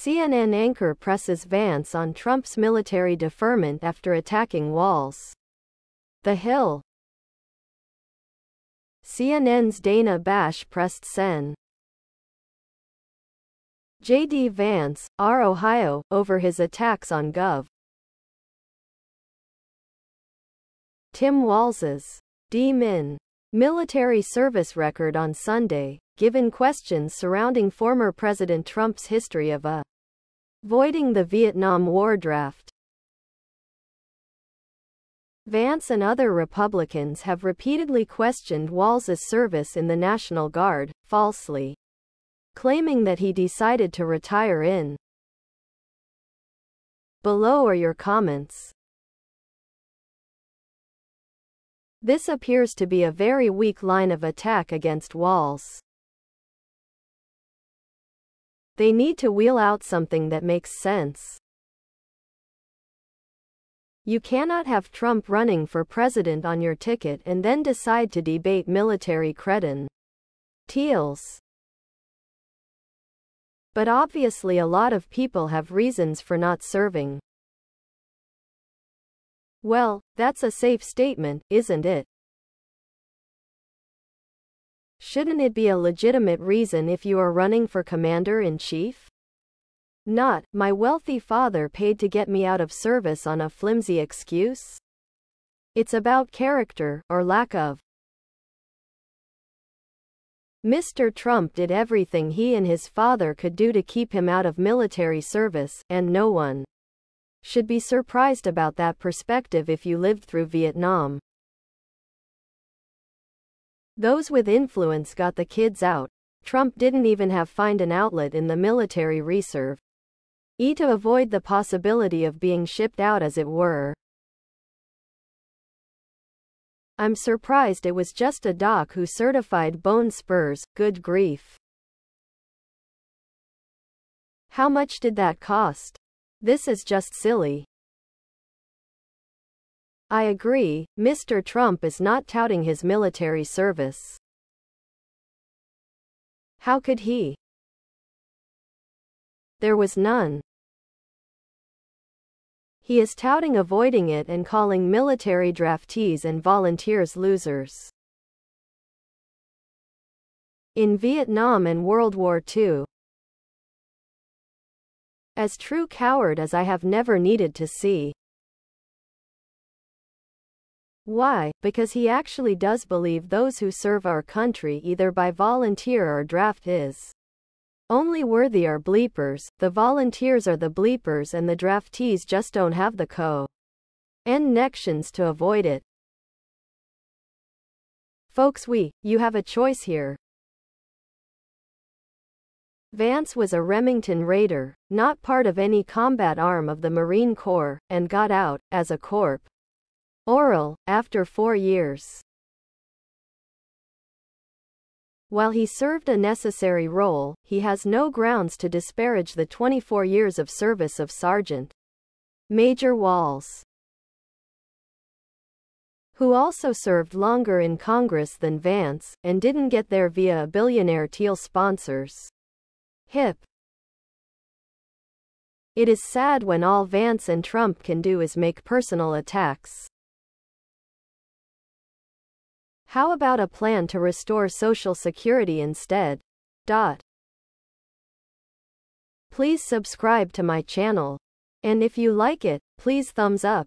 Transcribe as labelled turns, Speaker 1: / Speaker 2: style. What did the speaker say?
Speaker 1: CNN anchor presses Vance on Trump's military deferment after attacking Walz. The Hill. CNN's Dana Bash pressed Sen. J.D. Vance, R. Ohio, over his attacks on Gov. Tim Walz's D-Min military service record on Sunday, given questions surrounding former President Trump's history of avoiding the Vietnam War draft. Vance and other Republicans have repeatedly questioned Walz's service in the National Guard, falsely claiming that he decided to retire in. Below are your comments. This appears to be a very weak line of attack against Walz. They need to wheel out something that makes sense. You cannot have Trump running for president on your ticket and then decide to debate military credentials. But obviously a lot of people have reasons for not serving. Well, that's a safe statement, isn't it? Shouldn't it be a legitimate reason if you are running for commander-in-chief? Not, my wealthy father paid to get me out of service on a flimsy excuse. It's about character, or lack of. Mr. Trump did everything he and his father could do to keep him out of military service, and no one should be surprised about that perspective if you lived through Vietnam. Those with influence got the kids out. Trump didn't even find an outlet in the military reserve. To avoid the possibility of being shipped out, as it were. I'm surprised it was just a doc who certified bone spurs, good grief. How much did that cost? This is just silly. I agree, Mr. Trump is not touting his military service. How could he? There was none. He is touting avoiding it and calling military draftees and volunteers losers. In Vietnam and World War II. As true coward as I have never needed to see. Why? Because he actually does believe those who serve our country either by volunteer or draft is only worthy are bleepers, the volunteers are the bleepers, and the draftees just don't have the connections to avoid it. Folks, you have a choice here. Vance was a Remington Raider, not part of any combat arm of the Marine Corps, and got out, as a corporal, after 4 years. While he served a necessary role, he has no grounds to disparage the 24 years of service of Sergeant Major Walz, who also served longer in Congress than Vance, and didn't get there via a billionaire Teal sponsors. Hip. It is sad when all Vance and Trump can do is make personal attacks. How about a plan to restore Social Security instead? Please subscribe to my channel. And if you like it, please thumbs up.